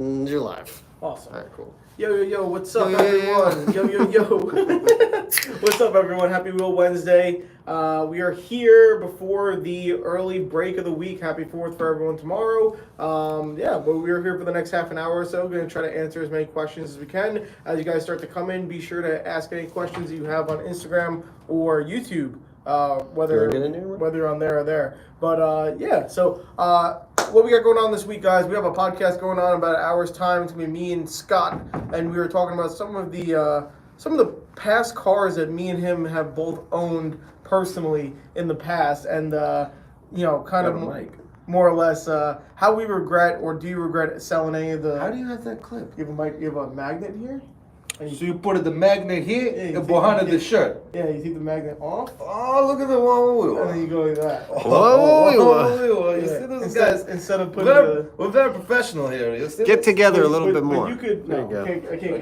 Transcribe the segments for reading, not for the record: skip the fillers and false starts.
You're live. Awesome. All right, cool. Yo, what's up, everyone? Yo. What's up, everyone? Happy Wheel Wednesday. We are here before the early break of the week. Happy 4th for everyone tomorrow. But we're here for the next half an hour or so. We're going to try to answer as many questions as we can. As you guys start to come in, be sure to ask any questions that you have on Instagram or YouTube, whether you're on there or there. But, what we got going on this week, guys, we have a podcast going on in about an hour's time. It's going to be me and Scott, and we were talking about some of the past cars that me and him have both owned personally in the past, and more or less how we regret or do you regret selling any of the. How do you have that clip? You have a magnet here. So you put the magnet here and behind the shirt. Yeah, you take the magnet off. Oh, look at the one wheel. And then you go like that. Whoa. You see those guys? Instead of putting we're very professional here. You see Get together a little bit more. You could. There you go. I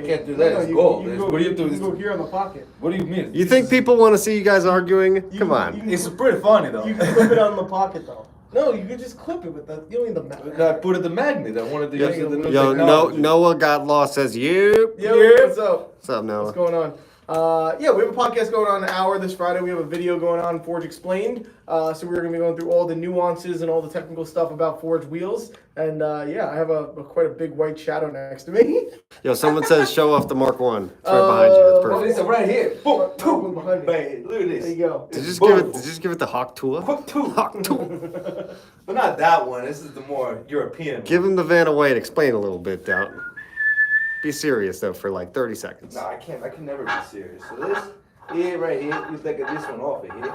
can't do that. It's gold. What do you do? You go here on the pocket. What do you mean? You think people want to see you guys arguing? Come on. It's pretty funny though. You can clip it on the pocket though. No, you can just clip it with that. You don't need the magnet. I put it the magnet. I wanted to use the new Yo, technology. Noah got lost says you. What's up? What's up, Noah? What's going on? We have a podcast going on an hour this Friday. We have a video going on, Forge Explained. So we're going to be going through all the nuances and all the technical stuff about Forge wheels. And I have quite a big white shadow next to me. Yo, someone says show off the Mark 1. It's right behind you. That's perfect. It's right here. Boom, boom, behind me. bang. Look at this. There you go. Did you just give it the Hawk Tour? Hook two. Hawk Tour. But not that one. This is the more European Give him the Vanna White. Explain a little bit, Doubt. Be serious though for like 30 seconds. No, I can't. I can never be serious. So this here, right here, you take this one off it here.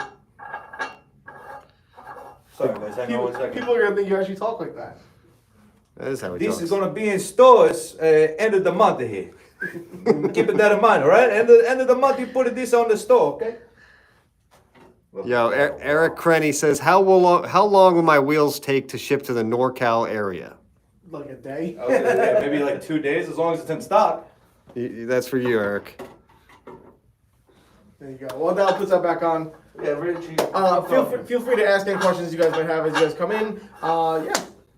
Sorry guys, hang on 1 second. People are going to think you actually talk like that. That is how he This talks. is gonna be in stores end of the month here. Keep that in mind, all right? End of the month, you put this on the store, okay? Yo, Eric Crenny says, how long will my wheels take to ship to the NorCal area? Like a day. Okay, maybe like 2 days, as long as it's in stock. That's for you, Eric. There you go. Well, now I'll put that back on. Yeah, really cheap. Feel free to ask any questions you guys might have as you guys come in.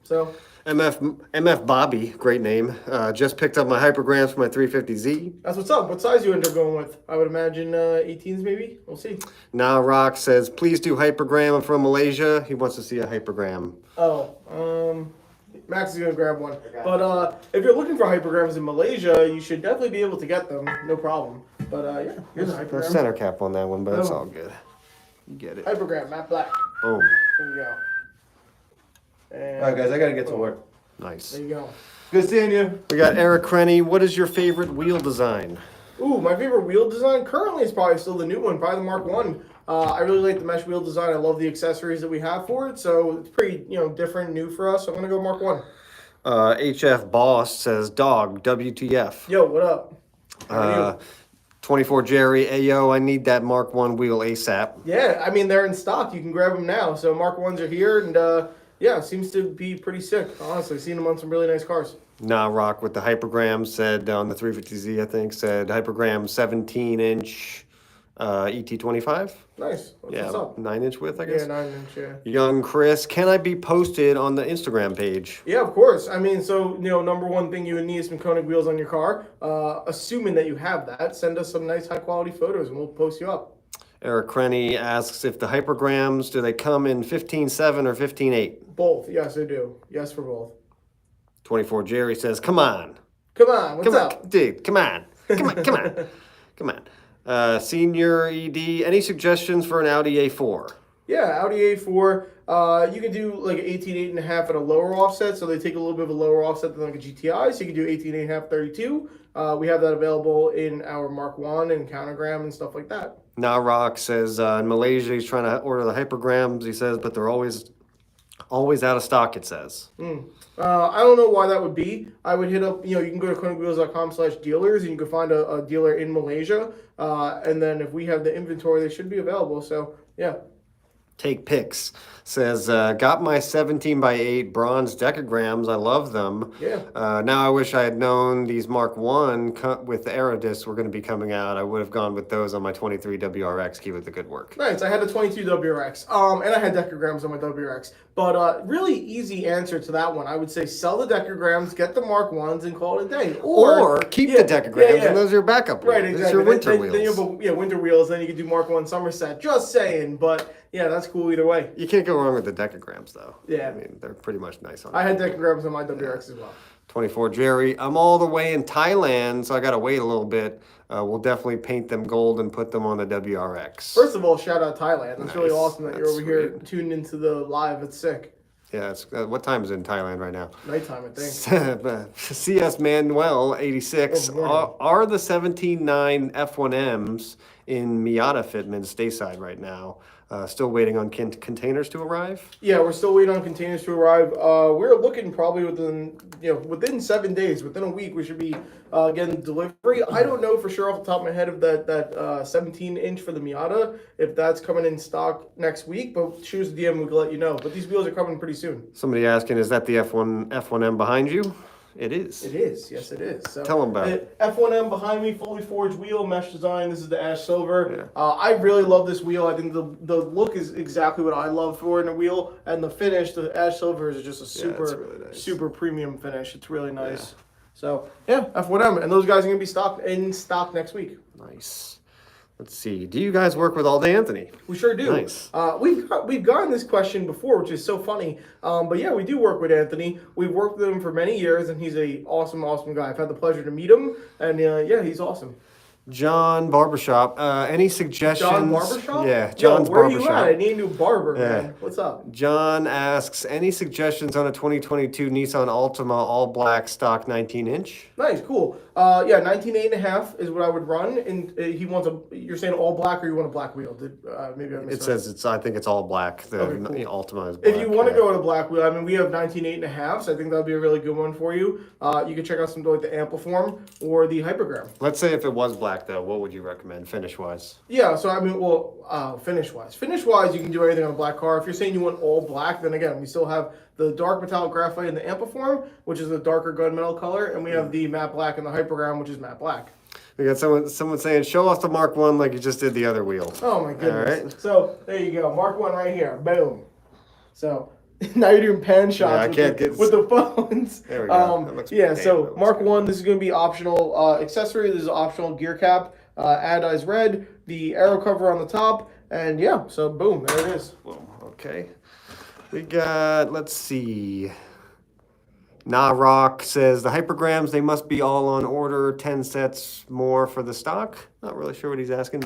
So. MF Bobby, great name. Just picked up my hypergrams for my 350Z. That's what's up. What size you end up going with? I would imagine 18s maybe. We'll see. Now Rock says, please do hypergram. I'm from Malaysia. He wants to see a hypergram. Max is going to grab one. But if you're looking for hypergrams in Malaysia, you should definitely be able to get them. No problem. But here's a No hypergram. center cap on that one, but it's all good. You get it. Hypergram, matte black. Boom. There you go. And All right, guys, I gotta get to work. Nice. there you go. Good seeing you. We got Eric Crenny. What is your favorite wheel design? Ooh, my favorite wheel design currently is probably still the new one, probably the Mark 1. I really like the mesh wheel design. I love the accessories that we have for it, so it's pretty, different, new for us. So I'm gonna go Mark 1. HF Boss says, dog, WTF. Yo, what up? How are you? 24 Jerry, Ayo, I need that Mark 1 wheel ASAP. Yeah, I mean, they're in stock. You can grab them now. So Mark 1s are here, and it seems to be pretty sick, honestly. Seen them on some really nice cars. Nah, Rock with the hypergram said on the 350Z, I think, said hypergram 17-inch ET25. Nice. What's up? 9-inch width, I guess. Yeah, 9-inch, yeah. Young Chris, can I be posted on the Instagram page? Yeah, of course. I mean, so, number one thing you would need is some KONIG wheels on your car. Assuming that you have that, send us some nice high-quality photos, and we'll post you up. Eric Crenny asks if the hypergrams, do they come in 15.7 or 15.8? Both. Yes, they do. Yes, for both. 24 Jerry says, come on. Come on. What's up? Dude, come on. Come on. Come on. Senior ED, any suggestions for an Audi A4? Yeah, Audi A4. You can do like an 18.8.5 at a lower offset, so they take a little bit of a lower offset than like a GTI. So you can do 18.8.5, 32. We have that available in our Mark 1 and countergram and stuff like that. Now Rock says in Malaysia he's trying to order the hypergrams, he says, but they're always out of stock, it says. I don't know why that would be. I would hit up, you can go to konigwheels.com/dealers and you can find a dealer in Malaysia. And then if we have the inventory, they should be available. So, yeah. Take Pics says, got my 17 by 8 bronze decograms. I love them. Yeah. Now I wish I had known these Mark 1 with the Aerodiscs were going to be coming out. I would have gone with those on my 23 WRX. Keep it the good work. Nice. I had a 22 WRX, and I had decograms on my WRX. But really easy answer to that one. I would say sell the decograms, get the Mark 1s, and call it a day. Or keep the decograms, and those are your backup wheels. Right, exactly. Those are your winter then you have winter wheels. Then you can do Mark 1 Somerset. Just saying. But yeah, that's cool either way. You can't go wrong with the decograms, though. Yeah. I mean, they're pretty much nice on I had decograms on my WRX as well. 24 Jerry, I'm all the way in Thailand, so I got to wait a little bit. We'll definitely paint them gold and put them on the WRX. First of all, shout out Thailand. That's really Nice. awesome that you're That's over here sweet. tuned into the live. It's sick. Yeah, it's, what time is it in Thailand right now? Nighttime, I think. CS Manuel 86 Good morning. are the 17.9 F1Ms in Miata fitment stateside right now. Still waiting on containers to arrive. Yeah, we're still waiting on containers to arrive. We're looking probably within 7 days, within a week, we should be getting delivery. I don't know for sure off the top of my head of that 17-inch for the Miata, if that's coming in stock next week, but shoot us a DM, we can let you know. But these wheels are coming pretty soon. Somebody asking, is that the F1M behind you? It is. It is, yes it is. So, Tell 'em about it. F1M behind me, fully forged wheel, mesh design. This is the ash silver. Yeah. I really love this wheel. I think the look is exactly what I love for in a wheel, and the finish, the ash silver is just a super really nice. super premium finish. It's really nice. So yeah, F1M, and those guys are gonna be in stock next week. Nice. Let's see. Do you guys work with Alda Anthony? We sure do. Nice. We've gotten this question before, which is so funny. But yeah, we do work with Anthony. We've worked with him for many years, and he's a awesome guy. I've had the pleasure to meet him, and yeah, he's awesome. John Barbershop. Any suggestions? John Barbershop? Yeah, John's where Barbershop. are you at? I need a new barber, Yeah. man. What's up? John asks, any suggestions on a 2022 Nissan Altima all black stock 19-inch? Nice, cool. Yeah, 19.8.5 is what I would run, and he wants you're saying all black, or you want a black wheel? Maybe I missed It says I think it's all black. The Okay, cool. Altima is black. If you want to yeah. go with a black wheel, I mean, we have 19.8.5, so I think that would be a really good one for you. You can check out some like the Ampliform or the Hypergram. Let's say if it was black though, what would you recommend finish-wise? Yeah, so I mean, well, finish-wise. Finish-wise, you can do anything on a black car. If you're saying you want all black, then again, we still have the dark metallic graphite in the Ampliform, which is a darker gunmetal color, and we have the matte black in the Hypergram, which is matte black. We got someone saying, show off the Mark 1 like you just did the other wheel. Oh my goodness. All right. So there you go, Mark 1 right here, boom. So now you're doing pan shots I can't with the phones. There we go. That looks- Yeah, damn, so that looks Mark good. 1, this is going to be optional accessory. This is optional gear cap, anodized red, the aero cover on the top, and yeah, so boom, there it is. Well, okay. We got, let's see. Rock says the hypergrams, they must be all on order, 10 sets more for the stock. Not really sure what he's asking,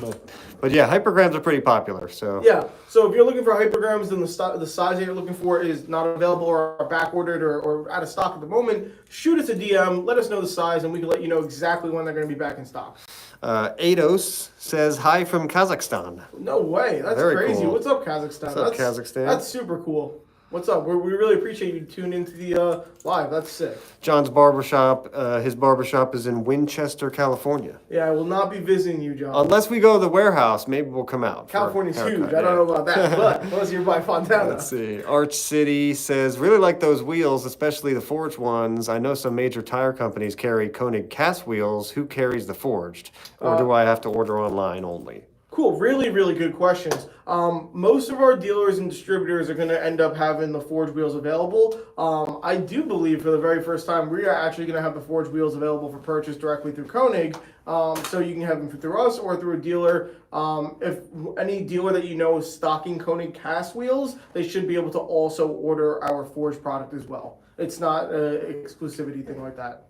but yeah, hypergrams are pretty popular. So Yeah, so if you're looking for hypergrams, then the size that you're looking for is not available or back ordered or out of stock at the moment. Shoot us a DM, let us know the size, and we can let you know exactly when they're going to be back in stock. Ados says hi from Kazakhstan. No way, that's Very crazy. cool. What's up, Kazakhstan? What's up, Kazakhstan? That's super cool. What's up? We really appreciate you tuning into the live. That's sick. John's barbershop, his barbershop is in Winchester, California. Yeah, I will not be visiting you, John. Unless we go to the warehouse, maybe we'll come out. for a California's haircut, huge. yeah. I don't know about that, but unless you're by Fontana. Let's see. Arch City says, really like those wheels, especially the forged ones. I know some major tire companies carry Konig cast wheels. Who carries the forged? Or do I have to order online only? Cool. Really, really good questions. Most of our dealers and distributors are going to end up having the forged wheels available. I do believe for the very first time, we are actually going to have the forged wheels available for purchase directly through Konig. So you can have them through us or through a dealer. If any dealer that you know is stocking Konig cast wheels, they should be able to also order our forged product as well. It's not an exclusivity thing like that.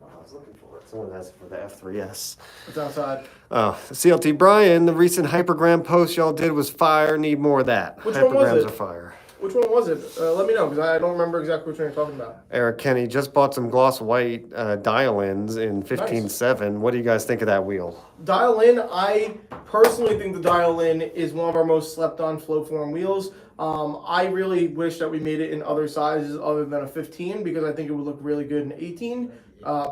I was looking for it. Someone has it for the F3S. It's outside. Oh, CLT Brian, the recent hypergram post y'all did was fire. Need more of that. Which one was Hypergrams it? are fire. Which one was it? Let me know, because I don't remember exactly which one you're talking about. Eric Kenny just bought some gloss white dial-ins in 15.7. What do you guys think of that wheel? Dial-in, I personally think the Dial-in is one of our most slept-on flow-form wheels. I really wish that we made it in other sizes other than a 15, because I think it would look really good in 18.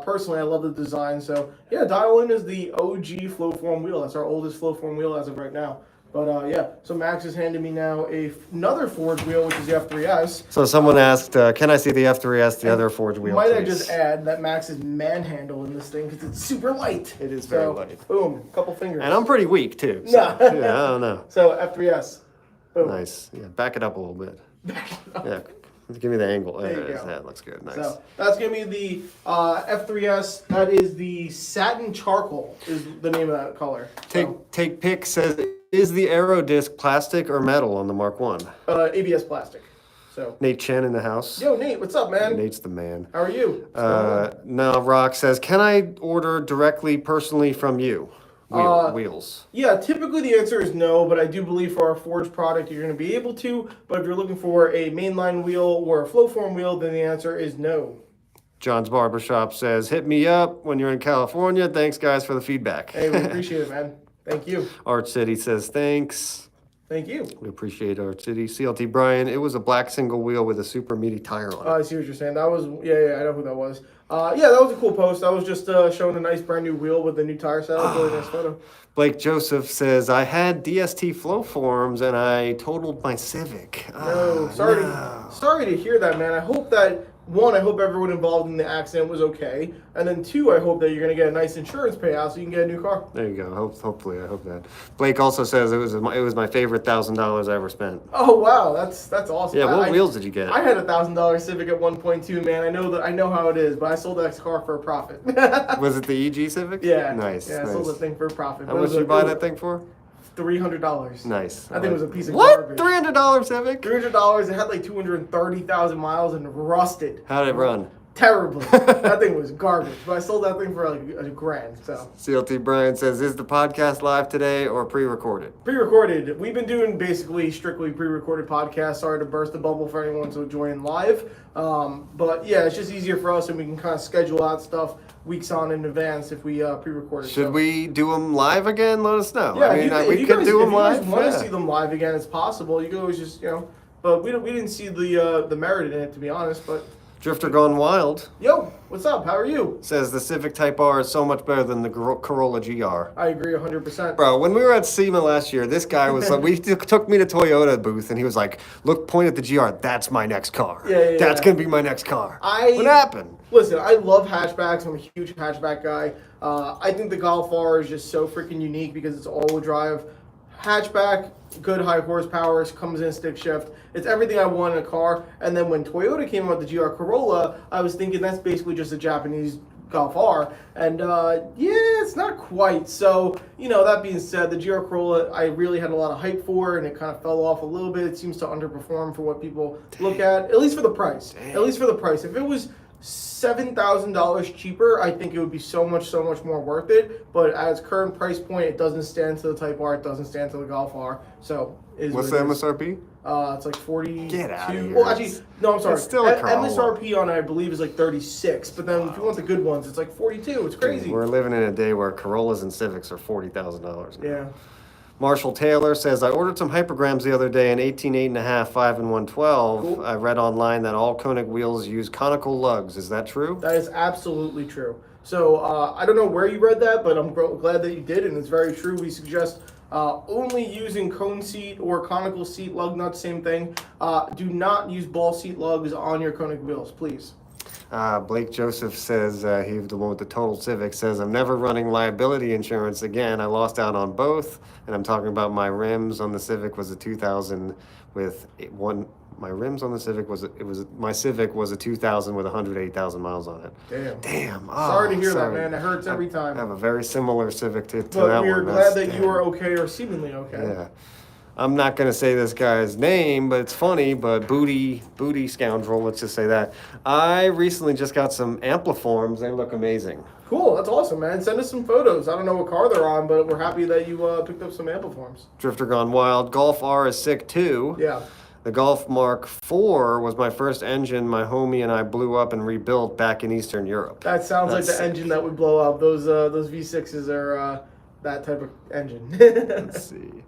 Personally, I love the design. So, yeah, Dial-in is the OG flow-form wheel. That's our oldest flow-form wheel as of right now. But yeah, so Max is handing me now another forged wheel, which is the F3S. So someone asked, can I see the F3S, the other forged wheel, Might I please? just add that Max is manhandling this thing because it's super light. It is very light. Boom, couple fingers. And I'm pretty weak, too. So, Nah. yeah, I don't know. So F3S. Boom. Nice. Yeah, back it up a little bit. Yeah, give me the angle. There you it is. go. That looks good. Nice. So that's gonna be the F3S. That is the Satin Charcoal is the name of that color. Take Pick says, is the aero disc plastic or metal on the Mark 1? ABS plastic. So Nate Chen in the house. yo, Nate, what's up, man? Nate's the man. How are you? What's going on? No, Rock says, can I order directly personally from you? Wheels. Yeah, typically the answer is no, but I do believe for our forged product you're going to be able to. But if you're looking for a mainline wheel or a flow form wheel, then the answer is no. John's Barbershop says, hit me up when you're in California. Thanks, guys, for the feedback. Hey, we appreciate it, man. Thank you. Art City says, thanks. Thank you. We appreciate Art City. CLT Brian, it was a black single wheel with a super meaty tire on it. I see what you're saying. That was, yeah, I know who that was. Yeah, that was a cool post. I was just showing a nice brand new wheel with the new tire set. Really nice photo. Blake Joseph says, I had DST flow forms and I totaled my Civic. No, sorry to hear that, man. I hope that, one, I hope everyone involved in the accident was okay. And then two, I hope that you're going to get a nice insurance payout so you can get a new car. There you go. Hopefully, I hope that. Blake also says it was my favorite $1,000 I ever spent. Oh, wow. That's awesome. Yeah, what wheels did you get? I had a $1,000 Civic at 1.2, man. I know how it is, but I sold that car for a profit. Was it the EG Civic? Yeah. Nice. Yeah, I sold the thing for a profit. How much did you buy that thing for? $300. Nice. I think it was a piece of what? garbage. $300 Civic? $300. It had like 230,000 miles and rusted. How'd it run? Terribly. That thing was garbage. But I sold that thing for like $1,000. So CLT Brian says, is the podcast live today or pre-recorded? pre-recorded. We've been doing basically strictly pre-recorded podcasts. Sorry to burst the bubble for anyone to join live. But yeah, it's just easier for us and we can kind of schedule out stuff weeks on in advance if we pre-record it. Should we do them live again? Let us know. Yeah, I mean, we could do them live. If you guys want to see them live again, it's possible. You can always just, but we didn't see the merit in it, to be honest. But Drifter Gone Wild yo, what's up? How are you? says the Civic Type R is so much better than the Corolla GR. I agree 100%. Bro, when we were at SEMA last year, this guy was like, took me to Toyota booth and he was like, look, point at the GR. That's my next car. Yeah. That's going to be my next car. What happened? Listen, I love hatchbacks. I'm a huge hatchback guy. I think the Golf R is just so freaking unique because it's all-wheel drive. Hatchback, good high horsepower, comes in stick shift. It's everything I want in a car. And then when Toyota came out with the GR Corolla, I was thinking that's basically just a Japanese Golf R. And yeah, it's not quite. So, that being said, the GR Corolla, I really had a lot of hype for, and it kind of fell off a little bit. It seems to underperform for what people look at least for the price. At least for the price. If it was $7,000 cheaper, I think it would be so much more worth it. But at its current price point, it doesn't stand to the Type R. It doesn't stand to the Golf R. So, what's the MSRP? It's like 42. Get out of here. Well, actually, no, I'm sorry. It's still a Corolla. MSRP on it, I believe, is like 36. But then if you want the good ones, it's like 42. It's crazy. We're living in a day where Corollas and Civics are $40,000. Yeah. Marshall Taylor says, I ordered some hypergrams the other day in 18, 8.5, 5, and 112. Cool. I read online that all Koenig wheels use conical lugs. Is that true? That is absolutely true. So I don't know where you read that, but I'm glad that you did, and it's very true. We suggest only using cone seat or conical seat lug nuts, same thing. Do not use ball seat lugs on your Koenig wheels, please. Blake Joseph says, he's the one with the total Civic, says, I'm never running liability insurance again. I lost out on both, and I'm talking about my rims on the Civic was a 2000 with my rims on the Civic my Civic was a 2000 with 108,000 miles on it. Damn. Oh, sorry to hear that, man. It hurts every time. I have a very similar Civic to that but one. we're glad that you are okay or seemingly okay. Yeah. I'm not going to say this guy's name, but it's funny, but booty scoundrel, let's just say that. I recently just got some Ampliforms. They look amazing. Cool, that's awesome, man. Send us some photos. I don't know what car they're on, but we're happy that you picked up some Ampliforms. Drifter Gone Wild. Golf R is sick too. Yeah. The Golf Mark IV was my first engine my homie and I blew up and rebuilt back in Eastern Europe. That sounds like the engine that would blow up. Those V6s are that type of engine. Let's see.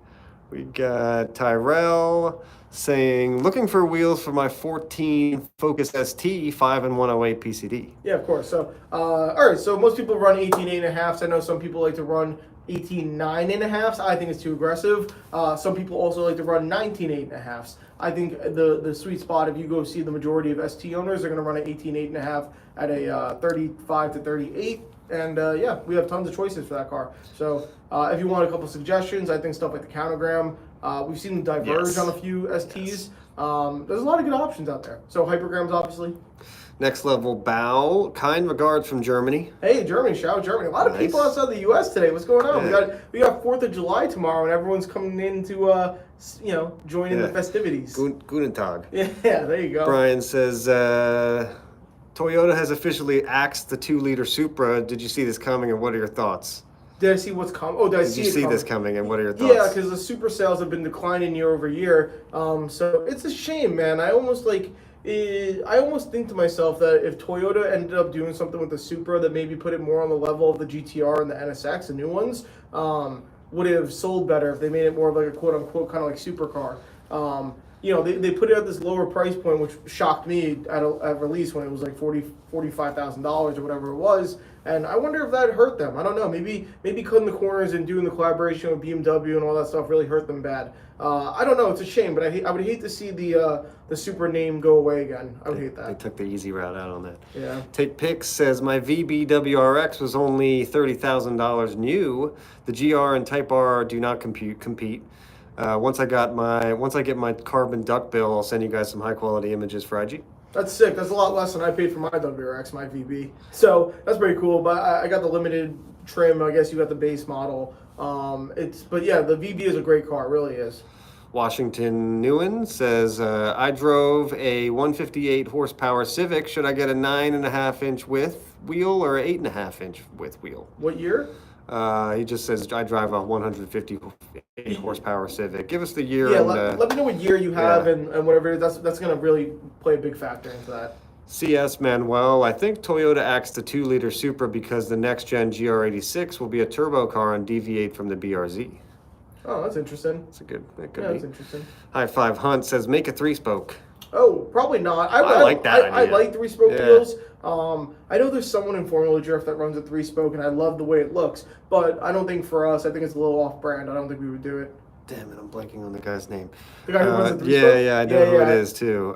We got Tyrell saying, looking for wheels for my 14 Focus ST 5 and 108 PCD. Yeah, of course. So, all right. So most people run 18.8.5s. I know some people like to run 18.9.5s. I think it's too aggressive. Some people also like to run 19.8.5s. I think the sweet spot, if you go see the majority of ST owners, they're going to run an 18.8.5 at a 35 to 38. And yeah, we have tons of choices for that car. So if you want a couple suggestions, I think stuff like the Countergram. We've seen them diverge on a few STs. There's a lot of good options out there. So Hypergrams, obviously. Next level bow. Kind regards from Germany. Hey, Germany, shout out Germany. A lot of people outside the U.S. today. What's going on? Yeah. We got 4th of July tomorrow, and everyone's coming in to join in the festivities. Guten Tag. Yeah, there you go. Brian says, Toyota has officially axed the 2-liter Supra. Did you see this coming, and what are your thoughts? Did I see what's coming? Oh, did I see it Did you see coming? this coming, and what are your thoughts? Yeah, because the Supra sales have been declining year over year. So it's a shame, man. I almost think to myself that if Toyota ended up doing something with the Supra that maybe put it more on the level of the GTR and the NSX, the new ones, would have sold better if they made it more of like a quote-unquote kind of like supercar. They put it at this lower price point, which shocked me at release when it was like $45,000 or whatever it was. And I wonder if that hurt them. I don't know. Maybe cutting the corners and doing the collaboration with BMW and all that stuff really hurt them bad. I don't know. It's a shame, but I would hate to see the Supra name go away again. I would hate that. They took the easy route out on that. Yeah. Take Pics says, my VB WRX was only $30,000 new. The GR and Type R do not compete. Once I get my carbon duct bill, I'll send you guys some high quality images for IG. That's sick. That's a lot less than I paid for my WRX, my VB. So that's pretty cool. But I got the limited trim. I guess you got the base model. But yeah, the VB is a great car. It really is. Washington Newen says, I drove a 158 horsepower Civic. Should I get a 9.5-inch width wheel or an 8.5-inch width wheel? What year? He just says, I drive a 158 horsepower Civic. Give us the year. Yeah, and, let me know what year you have and whatever it is. That's going to really play a big factor into that. CS Manuel, I think Toyota axed the 2-liter Supra because the next gen GR86 will be a turbo car and deviate from the BRZ. Oh, that's interesting. That's that could Yeah, be. that's interesting. High Five Hunt says, make a 3-spoke. Oh, probably not. I like that I idea. like 3-spoke wheels. I know there's someone in Formula Drift that runs a 3-spoke, and I love the way it looks. But I don't think for us, I think it's a little off-brand. I don't think we would do it. Damn it, I'm blanking on the guy's name. The guy who runs the 3-spoke? Yeah, I know who it is too.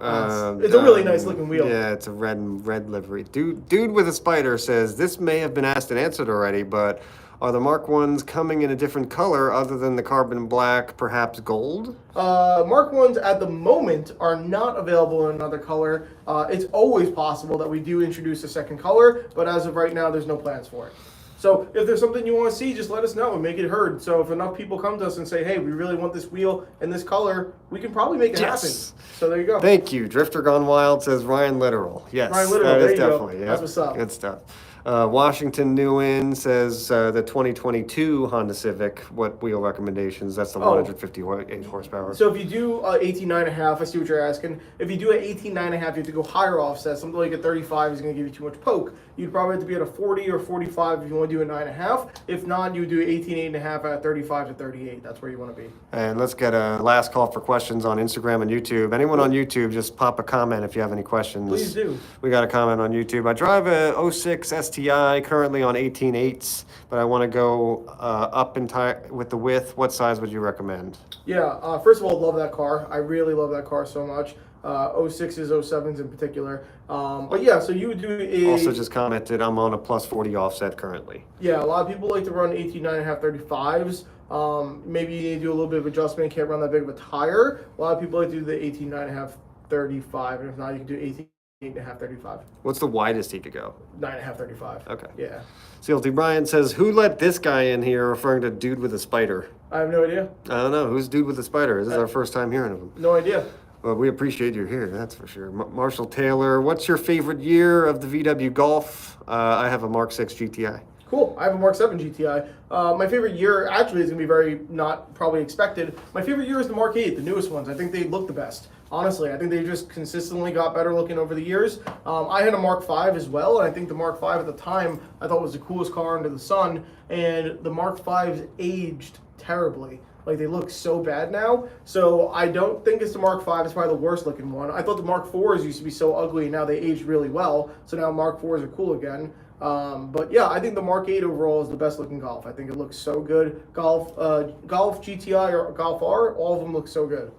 It's a really nice looking wheel. Yeah, it's a red livery. Dude with a spider says, this may have been asked and answered already, but are the Mark 1s coming in a different color other than the carbon black, perhaps gold? Mark 1s at the moment are not available in another color. It's always possible that we do introduce a second color, but as of right now, there's no plans for it. So if there's something you want to see, just let us know and make it heard. So if enough people come to us and say, hey, we really want this wheel in this color, we can probably make it happen. So there you go. Thank you. Drifter Gone Wild says Ryan Literal. Yes, Ryan Literal, that there is you go. definitely. Yeah, That's what's up. Good stuff. Washington Newen says the 2022 Honda Civic. What wheel recommendations? That's the 158 horsepower. So if you do 18.9.5, I see what you're asking. If you do an 18.9.5, you have to go higher offset. Something like a 35 is going to give you too much poke. You'd probably have to be at a 40 or 45 if you want to do a 9.5. If not, you do 18.8.5 at 35 to 38. That's where you want to be. And let's get a last call for questions on Instagram and YouTube. Anyone on YouTube, just pop a comment if you have any questions. Please do. We got a comment on YouTube. I drive a 06 STI currently on 18.8s, but I want to go up in with the width. What size would you recommend? Yeah, first of all, love that car. I really love that car so much. 06s, 07s in particular. But yeah, so you would do a... Also just commented, I'm on a plus 40 offset currently. Yeah, a lot of people like to run 18.9.5 35s. Maybe you need to do a little bit of adjustment. Can't run that big of a tire. A lot of people like to do the 18.9.5 35, and if not, you can do 18.8.5 35. What's the widest he could go? 9.5 35. Okay. Yeah. CLT Brian says, who let this guy in here, referring to dude with a spider? I have no idea. I don't know. Who's dude with a spider? This is our first time hearing of him. No idea. Well, we appreciate you here, that's for sure. Marshall Taylor, what's your favorite year of the VW Golf? I have a Mark 6 GTI. Cool. I have a Mark 7 GTI. My favorite year actually is going to be very not probably expected. My favorite year is the Mark 8, the newest ones. I think they look the best. Honestly, I think they just consistently got better looking over the years. I had a Mark 5 as well, and I think the Mark 5 at the time I thought was the coolest car under the sun, and the Mark 5s aged terribly. Like, they look so bad now. So I don't think it's the Mark V. It's probably the worst looking one. I thought the Mark IVs used to be so ugly, and now they aged really well. So now Mark IVs are cool again. But yeah, I think the Mark 8 overall is the best looking Golf. I think it looks so good. Golf GTI or Golf R, all of them look so good.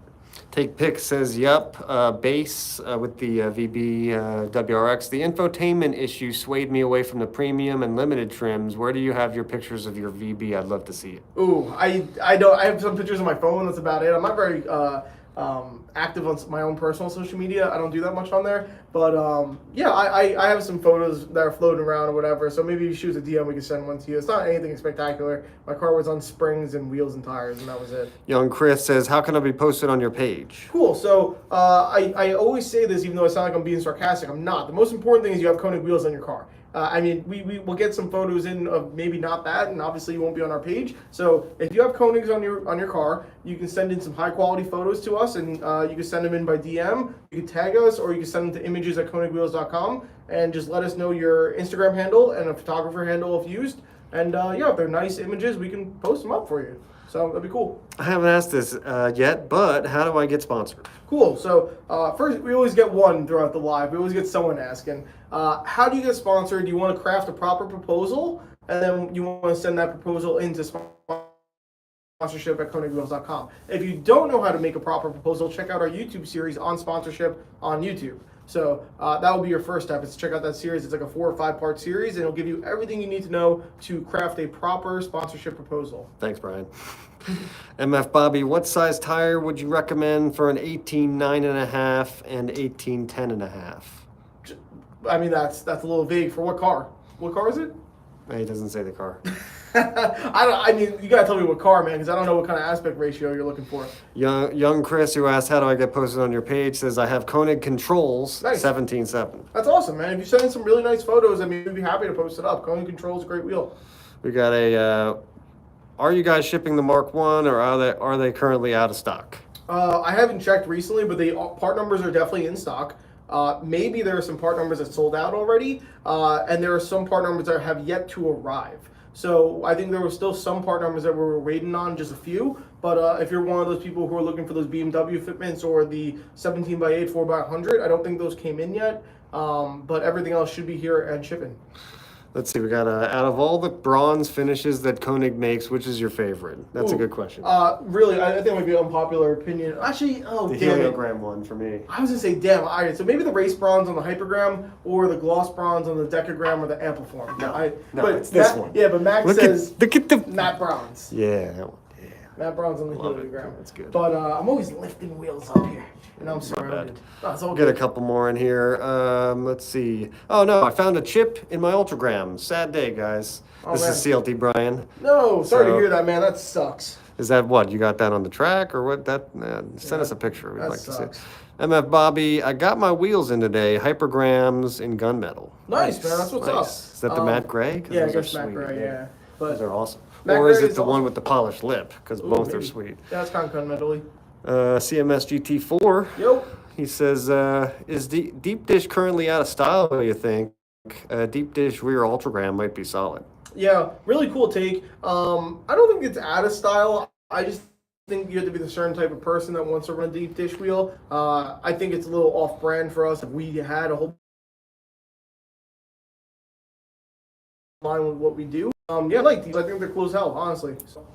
Take Pick says, yup, base with the VB WRX. The infotainment issue swayed me away from the premium and limited trims. Where do you have your pictures of your VB? I'd love to see it. Ooh, I don't. I have some pictures on my phone. That's about it. I'm not very active on my own personal social media. I don't do that much on there. But yeah, I have some photos that are floating around or whatever. So maybe if you shoot a DM, we can send one to you. It's not anything spectacular. My car was on springs and wheels and tires, and that was it. Young Chris says, how can I be posted on your page? Cool. So I always say this, even though it sounds like I'm being sarcastic. I'm not. The most important thing is you have Konig wheels on your car. I mean, we will get some photos in of maybe not that, and obviously you won't be on our page. So if you have Konigs on your car, you can send in some high quality photos to us, and you can send them in by DM. You can tag us, or you can send them to images@konigwheels.com, and just let us know your Instagram handle and a photographer handle if used. And yeah, if they're nice images, we can post them up for you. So that'd be cool. I haven't asked this yet, but how do I get sponsored? Cool. So first, we always get one throughout the live. We always get someone asking, how do you get sponsored? Do you want to craft a proper proposal? And then you want to send that proposal into sponsorship at konigwheels.com. If you don't know how to make a proper proposal, check out our YouTube series on sponsorship on YouTube. So that will be your first step, is to check out that series. It's like a 4 or 5 part series, and it'll give you everything you need to know to craft a proper sponsorship proposal. Thanks, Brian. MF Bobby, what size tire would you recommend for an 18.9.5 and 18.10.5? I mean, that's a little vague. For what car? What car is it? He doesn't say the car. I mean, you gotta tell me what car, man, because I don't know what kind of aspect ratio you're looking for. Young Chris, who asked, how do I get posted on your page, says, I have Konig Controls Nice. 17.7. That's awesome, man. If you send in some really nice photos, I mean, we'd be happy to post it up. Konig Control is a great wheel. We got are you guys shipping the Mark 1, or are they currently out of stock? I haven't checked recently, but the part numbers are definitely in stock. Maybe there are some part numbers that sold out already, and there are some part numbers that have yet to arrive. So I think there were still some part numbers that we were waiting on, just a few. But if you're one of those people who are looking for those BMW fitments or the 17x8 4x100, I don't think those came in yet. But everything else should be here and shipping. Let's see, we got out of all the bronze finishes that Konig makes, which is your favorite? That's a good question. Really, I think it might be an unpopular opinion. Actually, The damn it. heliogram one for me. I was gonna say, damn, all right, so maybe the race bronze on the hypergram or the gloss bronze on the decagram or the ampliform. No, it's this one. Yeah, but Max says Look at the... matte bronze. Yeah, that one. Yeah. Matte bronze on the Love it. heliogram. That's good. But I'm always lifting wheels up here, and I'm surrounded. Oh, it's all Get a good. couple more in here. Let's see. Oh no, I found a chip in my Ultragram. Sad day, guys. Oh, This man. is CLT Brian. No, sorry to So- hear that, man. That sucks. Is that what? You got that on the track or what? Send us a picture. We'd that like to sucks. see. MF Bobby, I got my wheels in today. Hypergrams in gunmetal. Nice, man. That's what's up. Is that the matte gray? 'Cause Yeah, I those are guess matte sweet, gray, yeah. But Those are awesome. Matte Or is gray it is the one awesome. with the polished lip? Because Ooh, both are maybe. sweet. Yeah, it's kind of gunmetally. CMS GT4. Yo. He says, is deep dish currently out of style, what do you think? Deep dish rear Ultragram might be solid. Yeah, really cool take. I don't think it's out of style. I just think you have to be the certain type of person that wants to run a deep dish wheel. I think it's a little off-brand for us. If we had a whole line with what we do, yeah, I like these. I think they're cool as hell, honestly. So,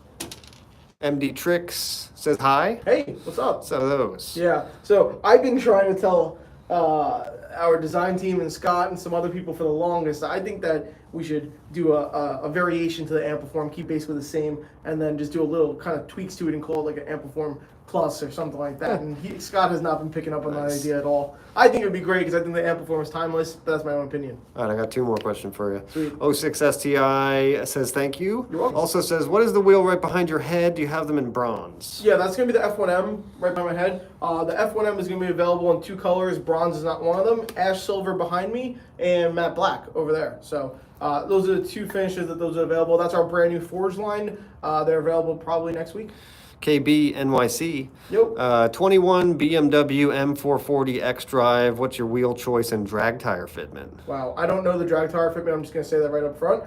MD Tricks says hi. hey, what's up? So those. Yeah, so I've been trying to tell our design team and Scott and some other people for the longest. I think that we should do a variation to the Ampliform, keep basically the same, and then just do a little kind of tweaks to it and call it like an Ampliform Plus or something like that. And Scott has not been picking up on that idea at all. I think it would be great because I think the Ampliform is timeless, but that's my own opinion. All right, I got 2 more questions for you. Sweet. 06STI says thank you. You're welcome. Also says, what is the wheel right behind your head? Do you have them in bronze? Yeah, that's going to be the F1M right by my head. The F1M is going to be available in 2 colors. Bronze is not one of them. Ash silver behind me and matte black over there. So those are the 2 finishes that those are available. That's our brand new Forge line. They're available probably next week. KB NYC. Yep. 21 BMW M440 X Drive. What's your wheel choice and drag tire fitment? Wow, I don't know the drag tire fitment. I'm just going to say that right up front.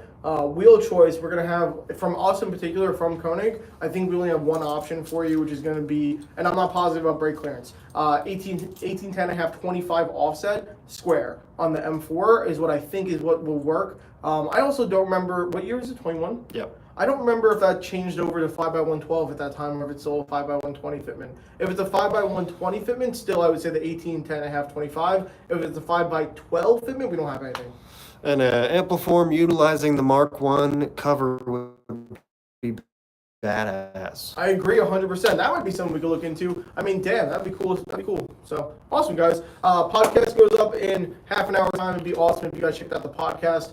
Wheel choice, we're going to have, from us in particular, from Konig, I think we only have one option for you, which is going to be, and I'm not positive about brake clearance, 1810.5 25 offset square on the M4 is what I think is what will work. I also don't remember, what year is it, 21? Yep. I don't remember if that changed over to 5x112 at that time or if it's still a 5x120 fitment. If it's a 5x120 fitment, still I would say the 1810.5 25. If it's a 5x12 fitment, we don't have anything. And Ampliform utilizing the Mark 1 cover would be badass. I agree 100%. That might be something we could look into. I mean, damn, that'd be cool. That'd be cool. So awesome, guys. Podcast goes up in half an hour time. It'd be awesome if you guys checked out the podcast.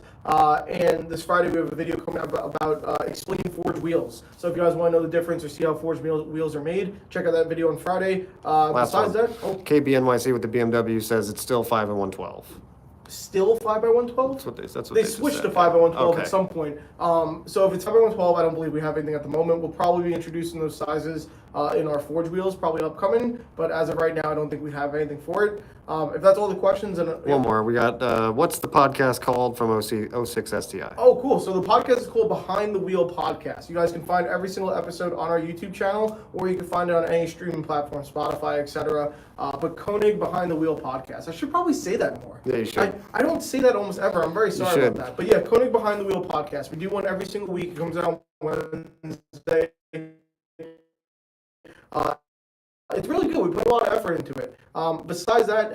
And this Friday we have a video coming out about explaining forged wheels. So if you guys want to know the difference or see how forged wheels are made, check out that video on Friday. Besides that, KBNYC with the BMW says it's still 5 and 112. Still 5x112? That's what they switched to 5x112 at some point. So if it's 5x112, I don't believe we have anything at the moment. We'll probably be introducing those sizes in our forged wheels, probably upcoming. But as of right now, I don't think we have anything for it. If that's all the questions, and one more. We got what's the podcast called from 06 STI? Oh, cool. So the podcast is called Behind the Wheel Podcast. You guys can find every single episode on our YouTube channel, or you can find it on any streaming platform, Spotify, etc. But Konig Behind the Wheel Podcast. I should probably say that more. Yeah, you should. I don't say that almost ever. I'm very sorry about that. But yeah, Konig Behind the Wheel Podcast. We do one every single week. It comes out on Wednesday. It's really good. We put a lot of effort into it. Besides that,